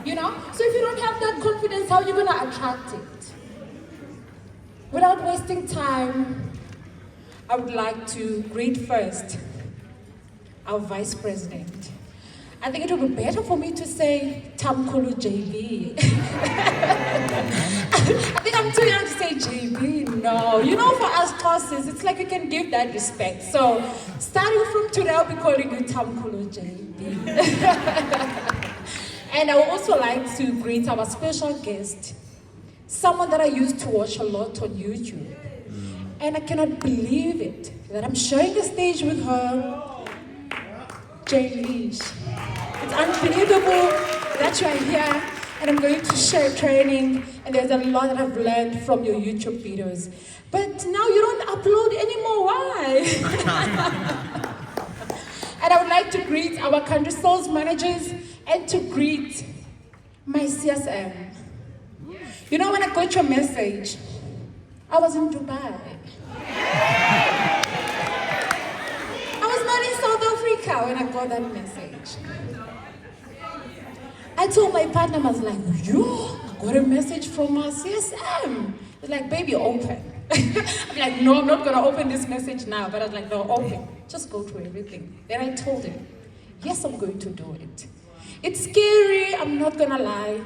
you know? So if you don't have that confidence, how are you going to attract it? Without wasting time, I would like to greet first our Vice President. I think it would be better for me to say Tamkulu JB. I think I'm too young to say JB. No, you know, for us Xhosas, it's like we can give that respect. So, starting from today, I'll be calling you Tamkulu JB. And I would also like to greet our special guest, someone that I used to watch a lot on YouTube. And I cannot believe it, that I'm sharing the stage with her, Jane. It's unbelievable that you are here, and I'm going to share training, and there's a lot that I've learned from your YouTube videos. But now you don't upload anymore, why? And I would like to greet our country sales managers and to greet my CSM. You know, when I got your message, I was in Dubai. I was not in South Africa when I got that message. I told my partner, I was like, I got a message from our CSM. He's like, baby, open. I'm like, no, I'm not going to open this message now. But I was like, no, open. Just go through everything. Then I told him, yes, I'm going to do it. It's scary, I'm not going to lie.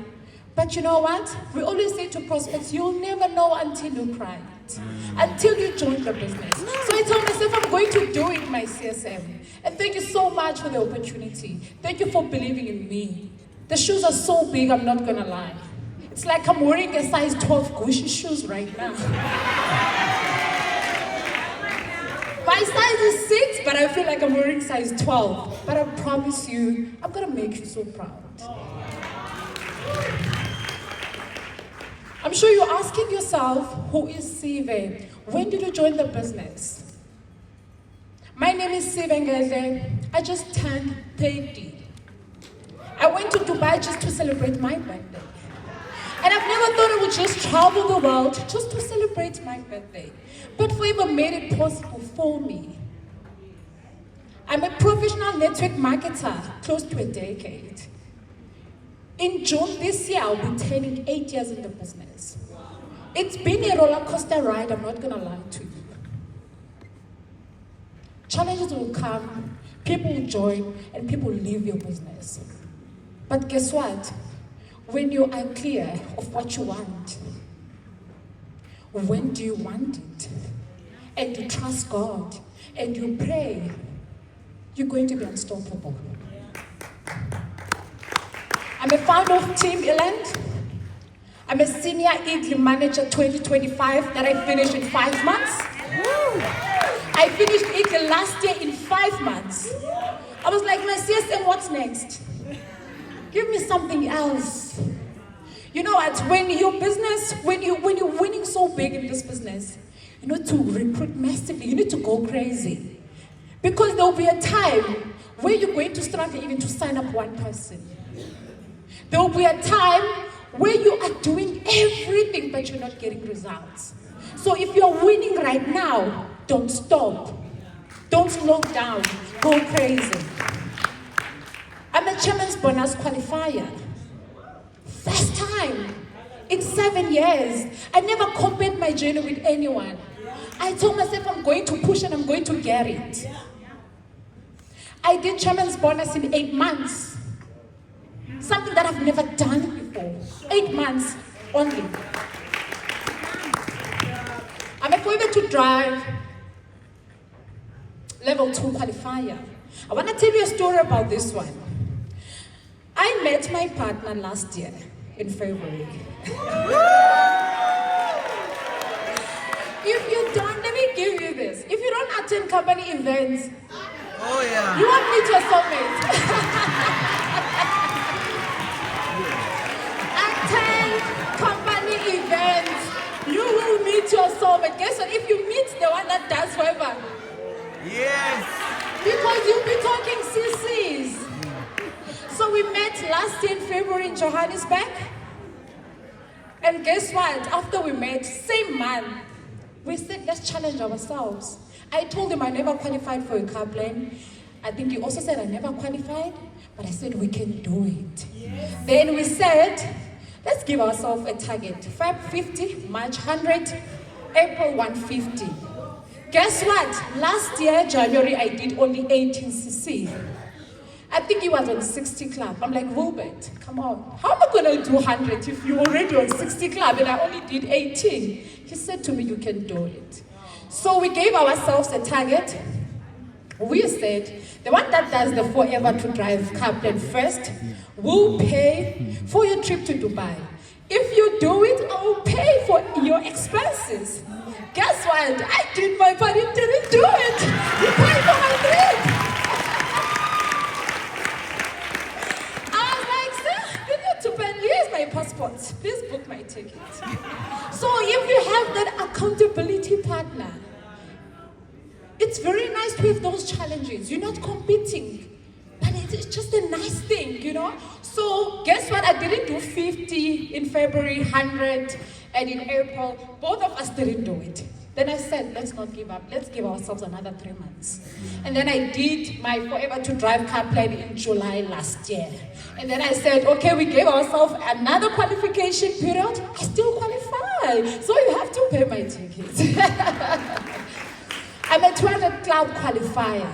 But you know what? We always say to prospects, you'll never know until you try it. Until you join the business. So I told myself, I'm going to do it, my CSM. And thank you so much for the opportunity. Thank you for believing in me. The shoes are so big, I'm not gonna lie. It's like I'm wearing a size 12 Gucci shoes right now. My size is 6, but I feel like I'm wearing size 12. But I promise you, I'm gonna make you so proud. I'm sure you're asking yourself, who is Sive? When did you join the business? My name is Sive Ngedle. I just turned 30. I went to Dubai just to celebrate my birthday. And I've never thought I would just travel the world just to celebrate my birthday. But Favor made it possible for me. I'm a professional network marketer, close to a decade. In June this year, I'll be turning 8 years in the business. It's been a roller coaster ride, I'm not gonna lie to you. Challenges will come, people will join, and people will leave your business. But guess what? When you are clear of what you want, when do you want it, and you trust God, and you pray, you're going to be unstoppable. I'm a founder of Team Eland. I'm a senior Ngedle manager 2025 that I finished in 5 months. I finished Ngedle last year in 5 months. I was like, my CSM, what's next? Give me something else. You know what? When your business, when you're winning so big in this business, you need to recruit massively. You need to go crazy, because there will be a time where you're going to struggle even to sign up one person. There will be a time where you are doing everything but you're not getting results. So if you're winning right now, don't stop. Don't slow down. Go crazy. I'm a chairman's bonus qualifier. First time in 7 years. I never compared my journey with anyone. I told myself I'm going to push and I'm going to get it. I did chairman's bonus in 8 months. Something that I've never done before. 8 months only. I'm a forever to drive level 2 qualifier. I want to tell you a story about this one. I met my partner last year in February. If you don't, let me give you this. If you don't attend company events, you won't meet your soulmate. Attend company events, you will meet your soulmate. Guess what? If you meet the one that does forever. Yes. Because you'll be talking CCs. So we met last year in February in Johannesburg. And guess what? After we met, same month, we said, let's challenge ourselves. I told him I never qualified for a car plane. I think he also said I never qualified, but I said we can do it. Yes. Then we said, let's give ourselves a target. Feb 50, March 100, April 150. Guess what? Last year, January, I did only 18cc. I think he was on 60 club. I'm like, Wilbert, come on. How am I going to do 100 if you're already on 60 club and I only did 18? He said to me, you can do it. So we gave ourselves a target. We said, the one that does the forever to drive car plan first will pay for your trip to Dubai. If you do it, I will pay for your expenses. Guess what? I did my part, he didn't do it. He paid for my trip. Here's my passport. Please book my ticket. So if you have that accountability partner, it's very nice to have those challenges. You're not competing, but it's just a nice thing, you know? So guess what? I didn't do 50 in February, 100, and in April. Both of us didn't do it. Then I said, let's not give up. Let's give ourselves another 3 months. And then I did my Forever to Drive car plan in July last year. And then I said, okay, we gave ourselves another qualification period. I still qualify. So you have to pay my ticket. I'm a 200 club qualifier.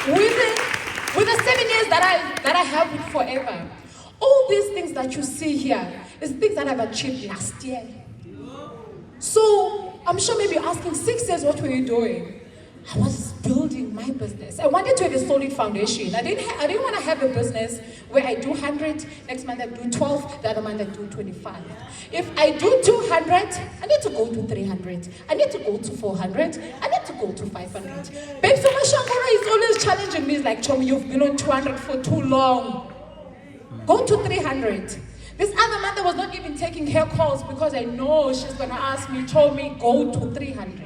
With the 7 years that I have with Forever, all these things that you see here is things that I've achieved last year. So I'm sure maybe you're asking, 6 years, what were you doing? I was building my business. I wanted to have a solid foundation. I didn't want to have a business where I do 100, next month I do 12, the other month I do 25. If I do 200, I need to go to 300. I need to go to 400. I need to go to 500. Babe, so my Shangora is always challenging me. It's like, Chom, you've been on 200 for too long. Go to 300. This other month I was not even taking her calls because I know she's going to ask me, told me, go to 300.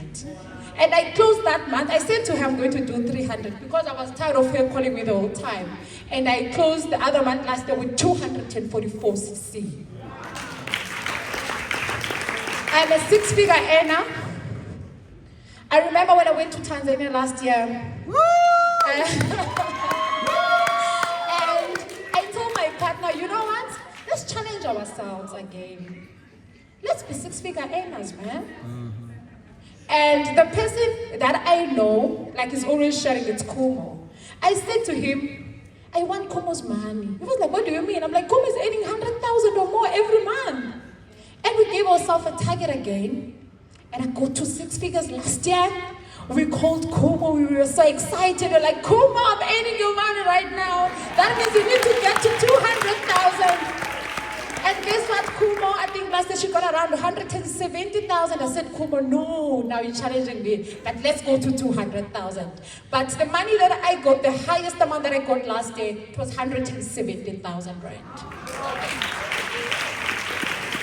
And I closed that month. I said to her, I'm going to do 300 because I was tired of her calling me the whole time. And I closed the other month last year with 244cc. I'm a 6-figure earner. I remember when I went to Tanzania last year. And I told my partner, you know what? Let's challenge ourselves again. Let's be 6-figure earners, man. And the person that I know, like, is always sharing, it's Kumo. I said to him, I want Kumo's money. He was like, what do you mean? I'm like, Kumo is earning 100,000 or more every month. And we gave ourselves a target again. And I got to 6 figures last year. We called Kumo. We were so excited. We're like, Kumo, I'm earning your money right now. That means you need to get to 200,000. And guess what, Kumo? I think last year she got around 170,000. I said, Kumo, no, now you're challenging me. But let's go to 200,000. But the money that I got, the highest amount that I got last year, it was 170,000 rand.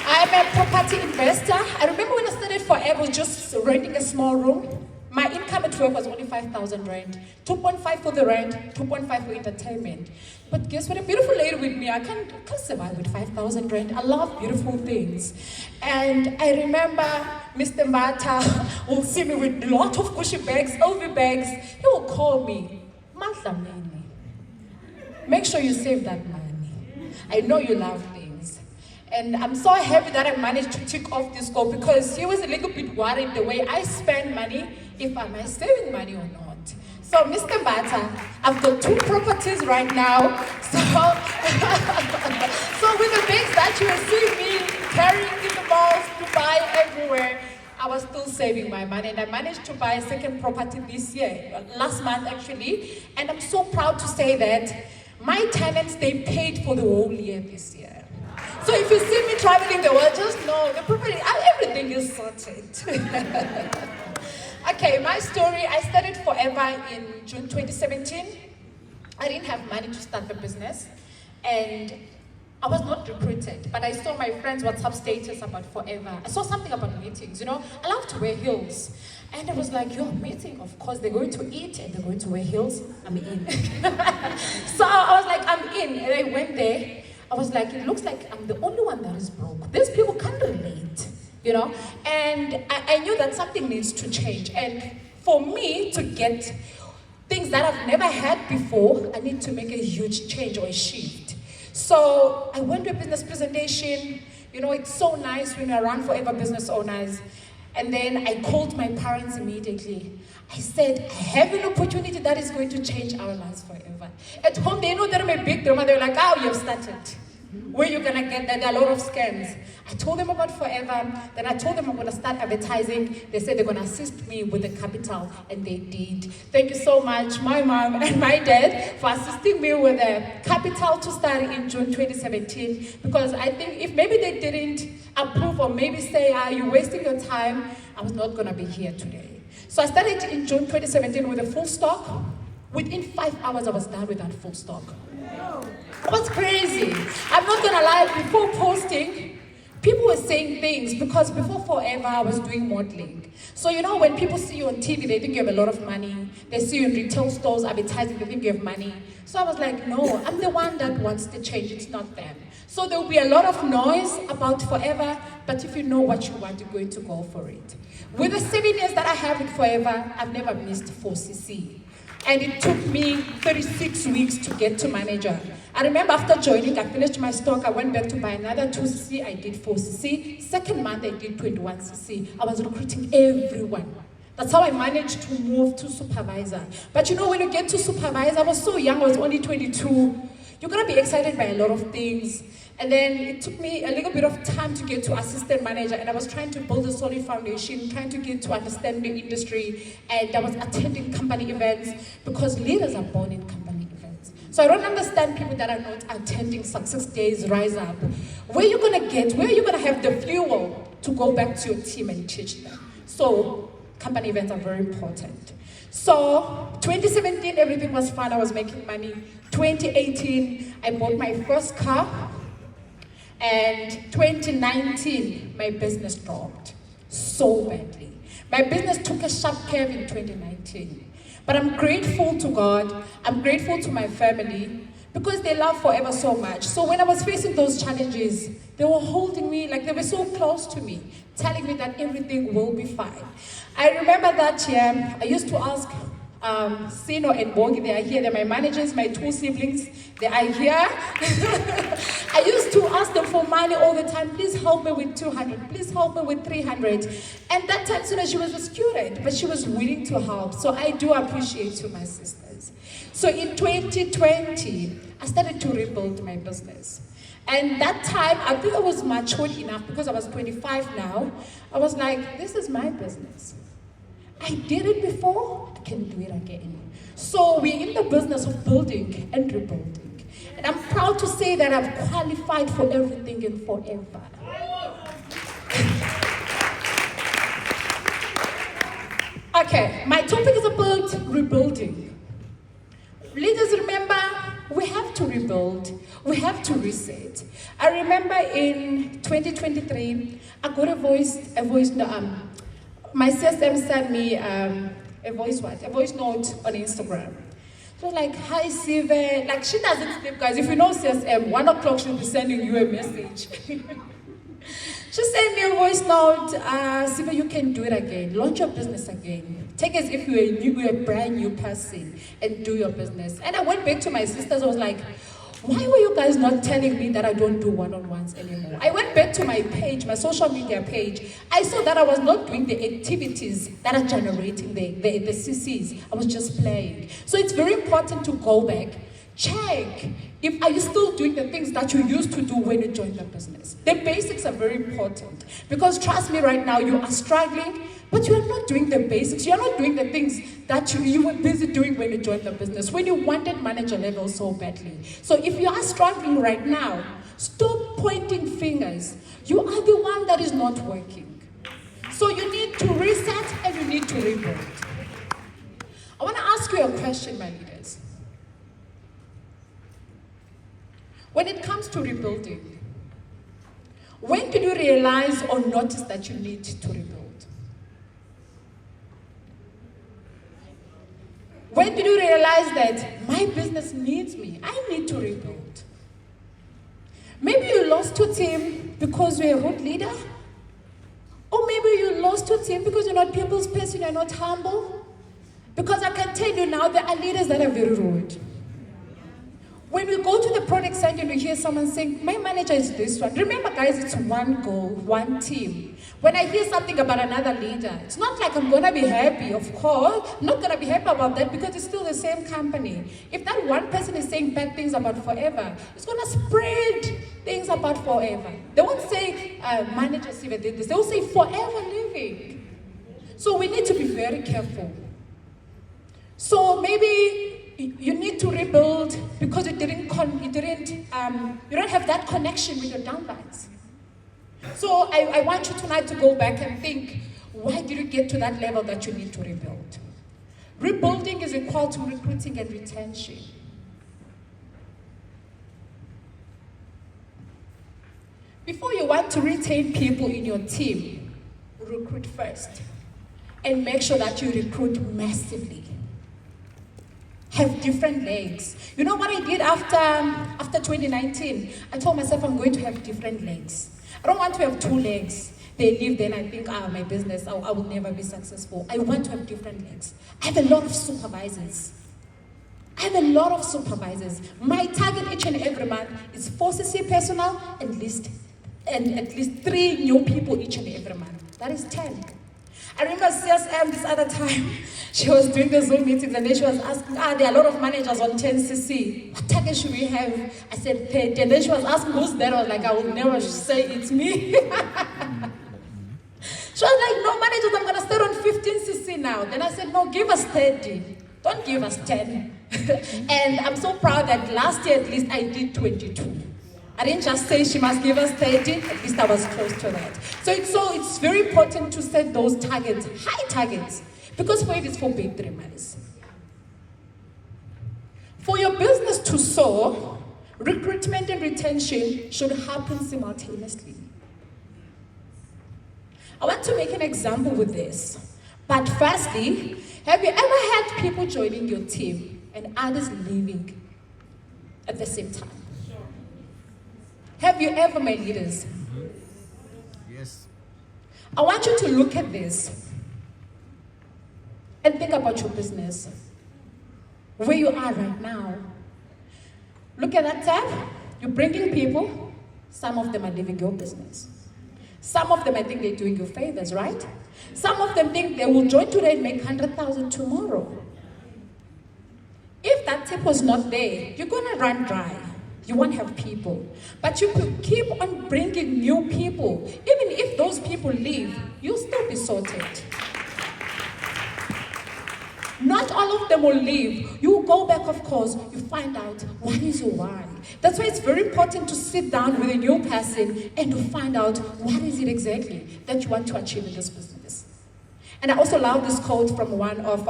I'm a property investor. I remember when I started Forever, just renting a small room. My income at work was only 5,000 rand. 2.5 for the rent, 2.5 for entertainment. But guess what? A beautiful lady with me, I can't survive with 5,000 rand. I love beautiful things. And I remember Mr. Mata will see me with a lot of cushy bags, LV bags. He will call me, Matlamini. Make sure you save that money. I know you love things. And I'm so happy that I managed to tick off this goal because he was a little bit worried the way I spend money, if am I saving money or not. So Mr. Bata, I've got 2 properties right now. So, so with the bags that you will see me carrying in the malls, Dubai, everywhere, I was still saving my money. And I managed to buy a second property this year, last month actually. And I'm so proud to say that my tenants, they paid for the whole year this year. So if you see me traveling the world, just know the property, everything is sorted. Okay, my story, I started Forever in June 2017. I didn't have money to start the business. And I was not recruited, but I saw my friends' WhatsApp status about Forever. I saw something about meetings, you know. I love to wear heels. And I was like, yo, meeting, of course, they're going to eat and they're going to wear heels. I'm in. So I was like, I'm in. And I went there. I was like, it looks like I'm the only one that is broke. These people can't relate, you know? And I knew that something needs to change. And for me to get, things that I've never had before, I need to make a huge change or a shift. So I went to a business presentation. You know, it's so nice when you're around forever business owners. And then I called my parents immediately. I said, I have an opportunity that is going to change our lives forever. At home, they know that I'm a big drama. They're like, oh, you've started. Where are you going to get that? There are a lot of scams. I told them about Forever. Then I told them I'm going to start advertising. They said they're going to assist me with the capital, and they did. Thank you so much, my mom and my dad, for assisting me with the capital to start in June 2017. Because I think if maybe they didn't approve or maybe say, you're wasting your time, I was not going to be here today. So I started in June 2017 with a full stock. Within 5 hours, I was done with that full stock. It was crazy. I'm not gonna lie, before posting, people were saying things because before Forever, I was doing modeling. So you know, when people see you on TV, they think you have a lot of money. They see you in retail stores advertising, they think you have money. So I was like, no, I'm the one that wants the change, it's not them. So there will be a lot of noise about Forever, but if you know what you want, you're going to go for it. With the 7 years that I have with Forever, I've never missed 4cc. And it took me 36 weeks to get to manager. I remember after joining, I finished my stock, I went back to buy another 2cc, I did 4cc. Second month, I did 21cc. I was recruiting everyone. That's how I managed to move to supervisor. But you know, when you get to supervisor, I was so young, I was only 22. You're gonna be excited by a lot of things. And then it took me a little bit of time to get to assistant manager, and I was trying to build a solid foundation, trying to get to understand the industry, and I was attending company events because leaders are born in company events. So I don't understand people that are not attending success days, rise up. Where are you gonna have the fuel to go back to your team and teach them? So company events are very important. So 2017, everything was fun, I was making money. 2018, I bought my first car. And 2019, my business dropped so badly. My business took a sharp curve in 2019. But I'm grateful to God, I'm grateful to my family, because they love Forever so much. So when I was facing those challenges, they were holding me, like they were so close to me, telling me that everything will be fine. I remember that year, I used to ask Sino and Bongi, they are here, they're my managers, my 2 siblings, they are here. I used to ask them for money all the time, please help me with 200, please help me with 300. And that time, Sino, she was a student, but she was willing to help. So I do appreciate you, my sisters. So in 2020, I started to rebuild my business. And that time, I think I was matured enough because I was 25 now. I was like, this is my business. I did it before, I can do it again. So we're in the business of building and rebuilding. And I'm proud to say that I've qualified for everything in Forever. Okay, my topic is about rebuilding. Leaders, remember, we have to rebuild, we have to reset. I remember in 2023, I got my CSM sent me a voice note on Instagram. So like, hi Sive, like she doesn't sleep, guys. If you know CSM, 1 o'clock she'll be sending you a message. She sent me a voice note, Sive, you can do it again. Launch your business again. Take as if you're a brand new person and do your business. And I went back to my sisters, I was like, why were you guys not telling me that I don't do one-on-ones anymore? I went back to my page, my social media page. I saw that I was not doing the activities that are generating the CCs. I was just playing. So it's very important to go back, check if are you still doing the things that you used to do when you joined the business. The basics are very important because trust me right now, you are struggling, but you are not doing the basics. You are not doing the things that you were busy doing when you joined the business, when you wanted manager level so badly. So if you are struggling right now, stop pointing fingers. You are the one that is not working. So you need to reset and you need to rebuild. I want to ask you a question, my leaders. When it comes to rebuilding, when did you realize or notice that you need to rebuild? When did you realize that my business needs me? I need to rebuild. Maybe you lost your team because you're a road leader. Or maybe you lost your team because you're not people's person, you're not humble. Because I can tell you now, there are leaders that are very rude. When we go to the product side and we hear someone saying, my manager is this one. Remember, guys, it's one goal, one team. When I hear something about another leader, it's not like I'm going to be happy, of course. I'm not going to be happy about that because it's still the same company. If that one person is saying bad things about Forever, it's going to spread things about Forever. They won't say, manager Sive did this. They will say, Forever Living. So we need to be very careful. So maybe you need to rebuild because you don't have that connection with your downlines. So I want you tonight to go back and think, why did you get to that level that you need to rebuild? Rebuilding is equal to recruiting and retention. Before you want to retain people in your team, recruit first. And make sure that you recruit massively. Have different legs. You know what I did after 2019? I told myself I'm going to have different legs. I don't want to have 2 legs. They leave, then I think, my business, I will never be successful. I want to have different legs. I have a lot of supervisors. My target each and every month is 4 CC personnel and at least 3 new people each and every month. That is 10. I remember CSM this other time, she was doing the Zoom meetings and then she was asking, there are a lot of managers on 10cc. What target should we have? I said 30. And then she was asking, who's that? I was like, I will never say it's me. She was like, no managers, I'm going to start on 15cc now. Then I said, no, give us 30. Don't give us 10. And I'm so proud that last year at least I did 22. I didn't just say she must give us 30, at least I was close to that. So it's very important to set those targets, high targets, because for it is for big dreamers. For your business to soar, recruitment and retention should happen simultaneously. I want to make an example with this. But firstly, have you ever had people joining your team and others leaving at the same time? Have you ever, my leaders? Yes. I want you to look at this and think about your business, where you are right now. Look at that tab. You're bringing people. Some of them are leaving your business. Some of them, I think they're doing you favors, right? Some of them think they will join today and make 100,000 tomorrow. If that tip was not there, you're going to run dry. You won't have people. But you could keep on bringing new people. Even if those people leave, you'll still be sorted. Not all of them will leave. You go back, of course, you find out what is your why. That's why it's very important to sit down with a new person and to find out what is it exactly that you want to achieve in this business. And I also love this quote from one of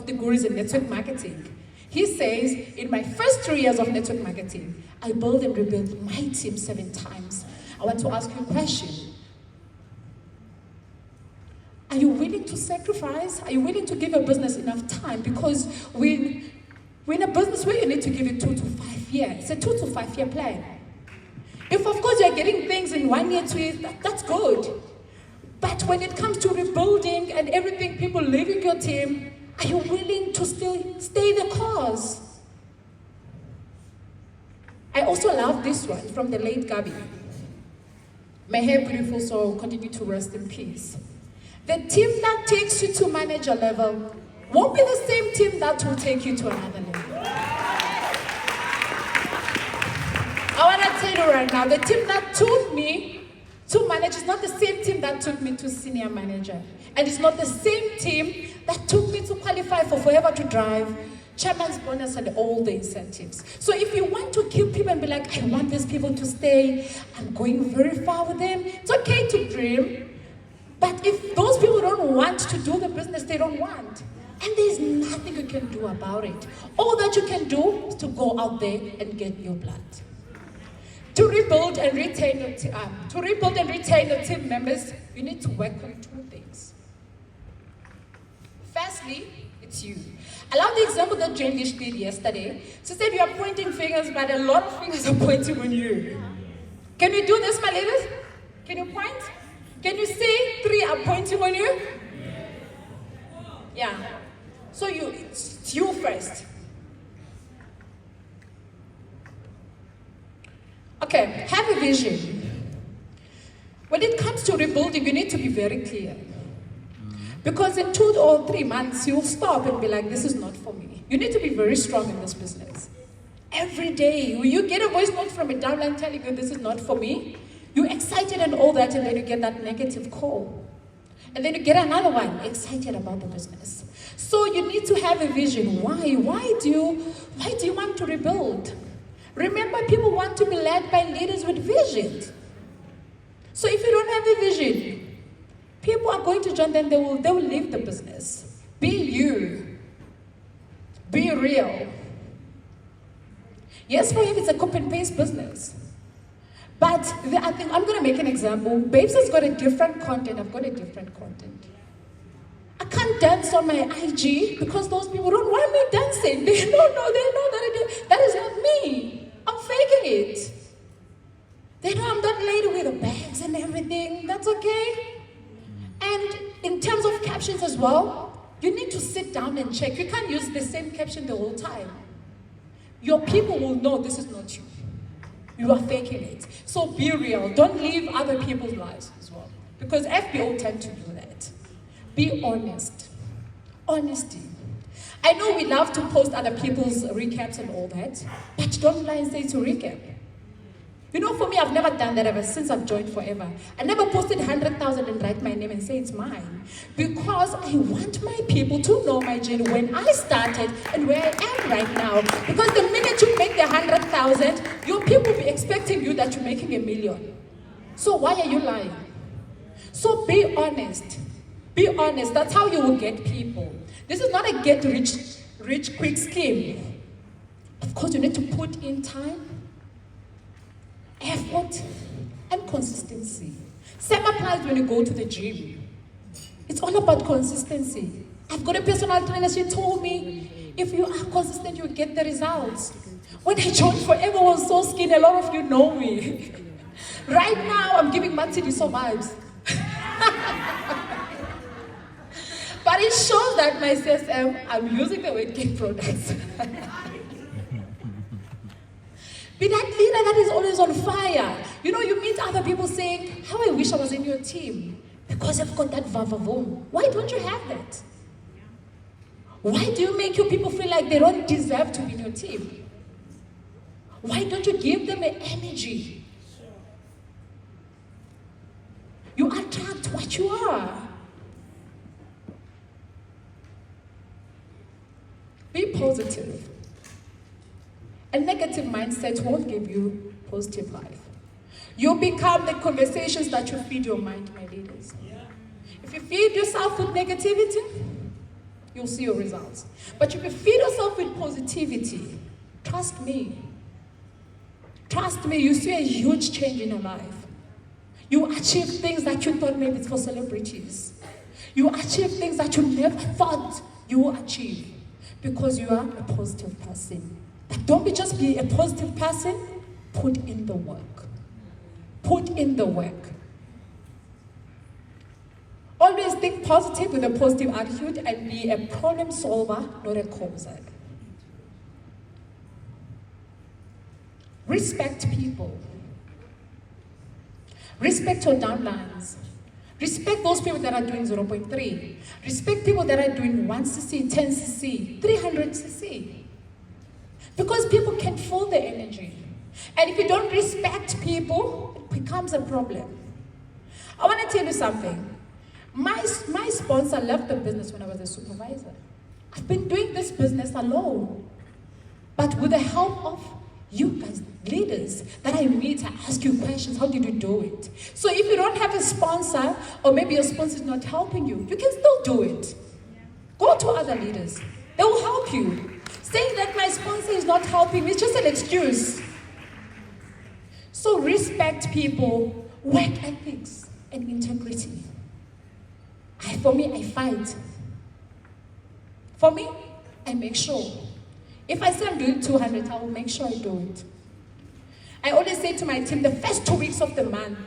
the gurus in network marketing. He says, in my first 3 years of network marketing, I built and rebuilt my team 7 times. I want to ask you a question. Are you willing to sacrifice? Are you willing to give your business enough time? Because we're in a business where you need to give it 2 to 5 years. It's a 2 to 5 year plan. If, of course, you're getting things in 1 year, 2 years, that's good. But when it comes to rebuilding and everything, people leaving your team, are you willing to still stay the course? I also love this one from the late Gabi. May her beautiful soul continue to rest in peace. The team that takes you to manager level won't be the same team that will take you to another level. I want to tell you right now, the team that took me to manage is not the same team that took me to senior manager. And it's not the same team that took me to qualify for Forever to Drive, chairman's bonus, and all the incentives. So if you want to keep people and be like, I want these people to stay, I'm going very far with them, it's okay to dream. But if those people don't want to do the business they don't want, and there's nothing you can do about it. All that you can do is to go out there and get your blood. To rebuild and retain your team members, you need to work on 2 things. Firstly, it's you. I love the example that Jane Lish did yesterday. She said you are pointing fingers, but a lot of fingers are pointing on you. Can you do this, my ladies? Can you point? Can you see 3 are pointing on you? Yeah. So it's you first. Okay, have a vision. When it comes to rebuilding, you need to be very clear. Because in 2 or 3 months, you'll stop and be like, this is not for me. You need to be very strong in this business. Every day, when you get a voice note from a downline telling you this is not for me, you're excited and all that, and then you get that negative call. And then you get another one, excited about the business. So you need to have a vision. Why? Why do you want to rebuild? Remember, people want to be led by leaders with vision. So if you don't have a vision, people are going to join them, they will leave the business. Be you. Be real. Yes, for him, it's a copy and paste business. But I think I'm going to make an example. Babes has got a different content. I've got a different content. I can't dance on my IG because those people don't want me dancing. They don't know. They know that is not me. I'm faking it. They know I'm that lady with the bags and everything. That's okay. And in terms of captions as well, you need to sit down and check. You can't use the same caption the whole time. Your people will know this is not you. You are faking it. So be real. Don't live other people's lives as well. Because FBO tend to do that. Be honest. Honesty. I know we love to post other people's recaps and all that, but don't lie and say to recap. You know, for me, I've never done that ever since I've joined Forever. I never posted 100,000 and write my name and say it's mine. Because I want my people to know my journey when I started and where I am right now. Because the minute you make the 100,000, your people will be expecting you that you're making $1 million. So why are you lying? So be honest. Be honest. That's how you will get people. This is not a get rich quick scheme. Of course, you need to put in time, effort, and consistency. Same applies when you go to the gym. It's all about consistency. I've got a personal trainer, she told me, if you are consistent, you get the results. When I joined Forever, I was so skinny, a lot of you know me. Right now, I'm giving Matsidiso vibes. But it shows that my CSM, I'm using the weight gain products. Be that leader that is always on fire. You know, you meet other people saying, how I wish I was in your team. Because I've got that vavavoom. Why don't you have that? Why do you make your people feel like they don't deserve to be in your team? Why don't you give them an energy? You attract what you are. Be positive. A negative mindset won't give you positive life. You become the conversations that you feed your mind, my leaders. If you feed yourself with negativity, you'll see your results. But if you feed yourself with positivity, trust me, you see a huge change in your life. You achieve things that you thought maybe it's for celebrities. You achieve things that you never thought you would achieve because you are a positive person. But don't just be a positive person, put in the work. Put in the work. Always think positive with a positive attitude and be a problem solver, not a causer. Respect people. Respect your downlines. Respect those people that are doing 0.3. Respect people that are doing 1cc, 10cc, 300cc. Because people can feel the energy. And if you don't respect people, it becomes a problem. I want to tell you something. My sponsor left the business when I was a supervisor. I've been doing this business alone. But with the help of you guys, leaders, that I meet, I ask you questions, how did you do it? So if you don't have a sponsor, or maybe your sponsor is not helping you, you can still do it. Go to other leaders. They will help you. Saying that my sponsor is not helping me is just an excuse. So respect people, work ethics, and integrity. For me, I fight. For me, I make sure. If I say I'm doing 200, I will make sure I do it. I always say to my team, the first 2 weeks of the month,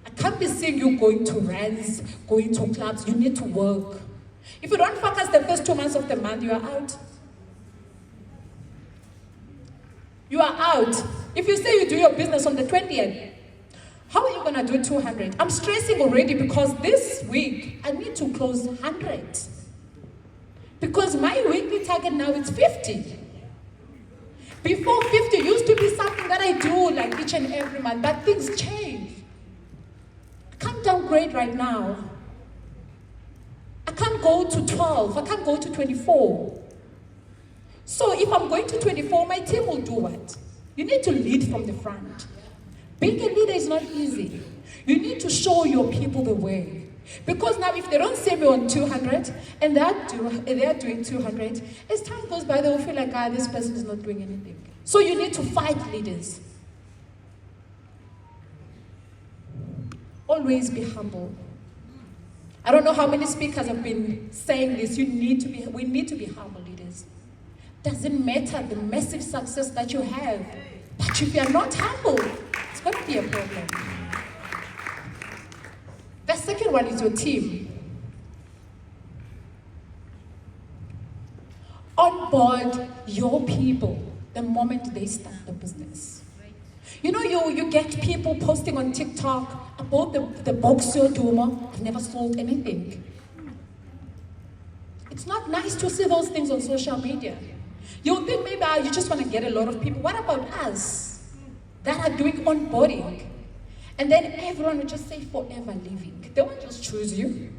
I can't be seeing you going to runs, going to clubs. You need to work. If you don't focus the first 2 months of the month, you are out. You are out. If you say you do your business on the 20th, how are you going to do 200? I'm stressing already because this week I need to close 100. Because my weekly target now is 50. Before 50 used to be something that I do like each and every month, but things change. I can't downgrade right now. I can't go to 12. I can't go to 24. So if I'm going to 24, my team will do what? You need to lead from the front. Being a leader is not easy. You need to show your people the way. Because now if they don't see me on 200 and they are doing 200, as time goes by, they will feel like, this person is not doing anything. So you need to fight leaders. Always be humble. I don't know how many speakers have been saying this. We need to be humble leaders. Doesn't matter the massive success that you have, but if you are not humble, it's going to be a problem. The second one is your team. Onboard your people the moment they start the business. You know, you get people posting on TikTok about the boxer Duma. I've never sold anything. It's not nice to see those things on social media. You'll think maybe you just want to get a lot of people. What about us that are doing onboarding? And then everyone will just say forever living. They won't just choose you.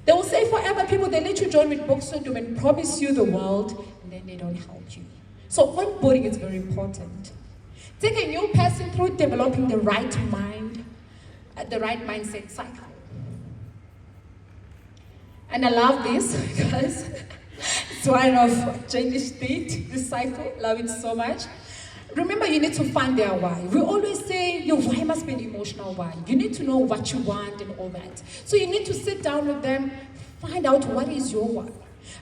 They will say forever people, they let you join with Boxodom and promise you the world, and then they don't help you. So onboarding is very important. Take a new person through developing the right mind, the right mindset cycle. And I love this because it's one of Chinese state, this cycle. Love it so much. Remember, you need to find their why. We always say your why must be an emotional why. You need to know what you want and all that. So you need to sit down with them, find out what is your why.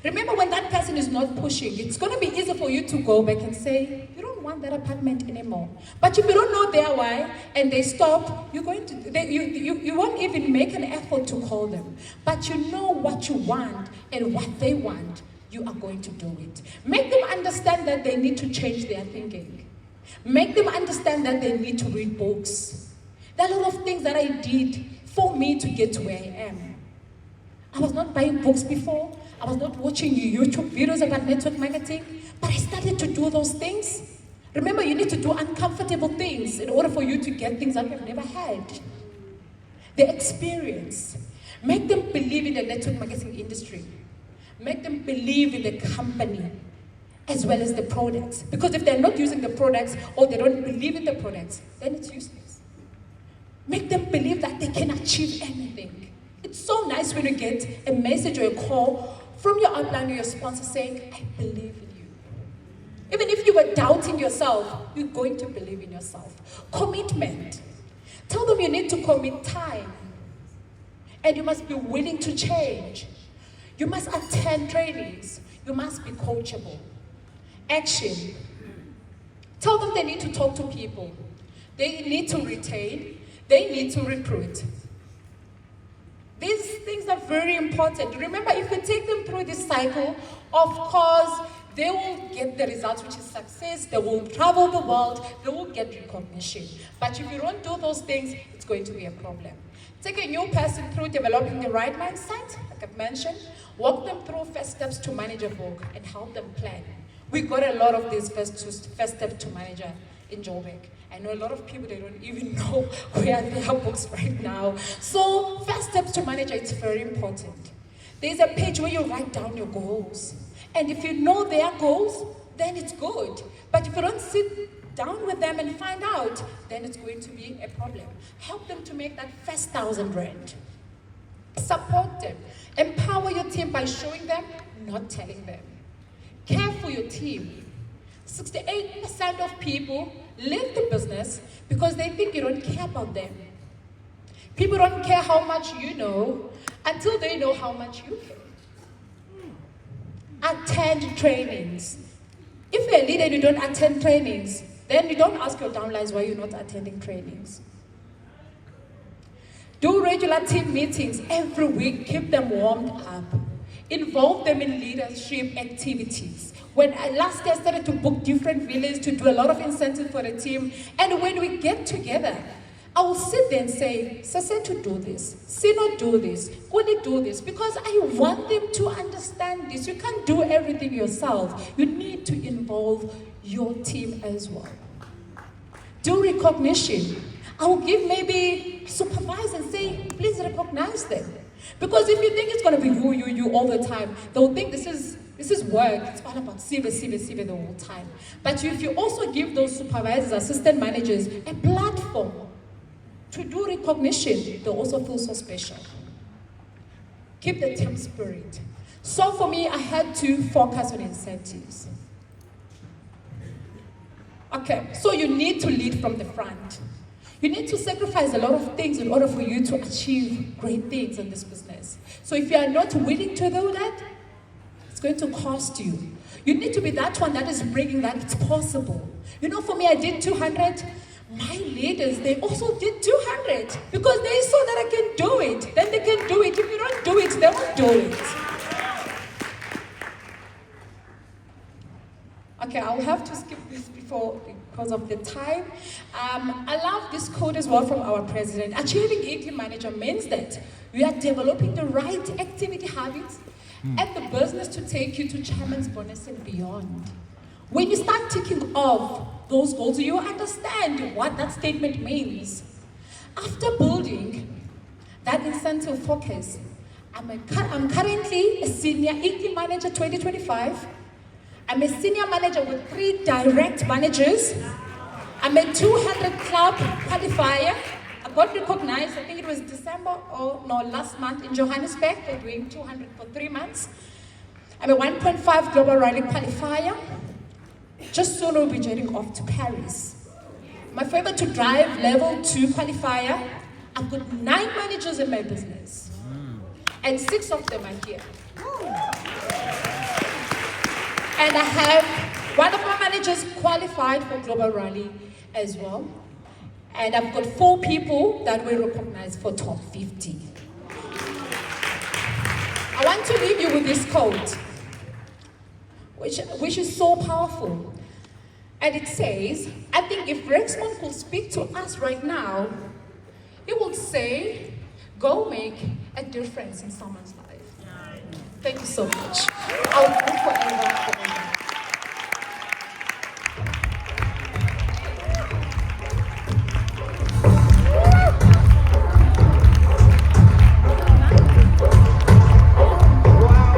Remember, when that person is not pushing, it's going to be easy for you to go back and say, you don't want that apartment anymore. But if you don't know their why and they stop, you won't even make an effort to call them. But you know what you want and what they want, you are going to do it. Make them understand that they need to change their thinking. Make them understand that they need to read books. There are a lot of things that I did for me to get to where I am. I was not buying books before. I was not watching YouTube videos about network marketing, but I started to do those things. Remember, you need to do uncomfortable things in order for you to get things that you've never had. The experience. Make them believe in the network marketing industry. Make them believe in the company as well as the products. Because if they're not using the products or they don't believe in the products, then it's useless. Make them believe that they can achieve anything. It's so nice when you get a message or a call from your upline or your sponsor saying, I believe in you. Even if you were doubting yourself, you're going to believe in yourself. Commitment. Tell them you need to commit time. And you must be willing to change. You must attend trainings. You must be coachable. Action. Tell them they need to talk to people. They need to retain. They need to recruit. These things are very important. Remember, if you take them through this cycle, of course, they will get the results, which is success. They will travel the world. They will get recognition. But if you don't do those things, it's going to be a problem. Take a new person through developing the right mindset, like I've mentioned. Walk them through first steps to manager book and help them plan. We got a lot of these first steps to manager in Joburg. I know a lot of people, they don't even know where they are books right now. So first steps to manager, it's very important. There's a page where you write down your goals. And if you know their goals, then it's good. But if you don't sit down with them and find out, then it's going to be a problem. Help them to make that first 1,000 rand. Support them. Empower your team by showing them, not telling them. Care for your team. 68% of people leave the business because they think you don't care about them. People don't care how much you know until they know how much you care. Attend trainings. If you're a leader and you don't attend trainings, then you don't ask your downlines why you're not attending trainings. Do regular team meetings every week. Keep them warmed up. Involve them in leadership activities. Last year I started to book different villas to do a lot of incentives for the team. And when we get together, I will sit there and say, Sase to do this, Sino do this, Kuli do this, because I want them to understand this. You can't do everything yourself. You need to involve your team as well. Do recognition. I will give maybe supervise and say, please recognize them. Because if you think it's going to be you all the time, they'll think this is work. It's all about Sive the whole time. But if you also give those supervisors, assistant managers, a platform to do recognition, they'll also feel so special. Keep the team spirit. So for me, I had to focus on incentives. Okay, so you need to lead from the front. You need to sacrifice a lot of things in order for you to achieve great things in this business. So if you are not willing to do that, it's going to cost you. You need to be that one that is bringing that it's possible. You know, for me, I did 200. My leaders, they also did 200 because they saw that I can do it. Then they can do it. If you don't do it, they won't do it. Okay, I'll have to skip this because of the time. I love this quote as well from our president. Achieving Ngedle manager means that you are developing the right activity habits and the business to take you to chairman's bonus and beyond. When you start ticking off those goals, you understand what that statement means. After building that incentive focus, I'm currently a senior Ngedle manager 2025. I'm a senior manager with 3 direct managers. I'm a 200 club qualifier. I got recognized, I think it was last month in Johannesburg for doing 200 for 3 months. I'm a 1.5 global rally qualifier. Just soon we'll be jetting off to Paris. My favorite to drive level 2 qualifier. I've got 9 managers in my business. And 6 of them are here. And I have one of my managers qualified for Global Rally as well. And I've got 4 people that we recognize for top 50. I want to leave you with this quote, which is so powerful. And it says, I think if Rexmond could speak to us right now, he would say, go make a difference in someone's life. Thank you so much.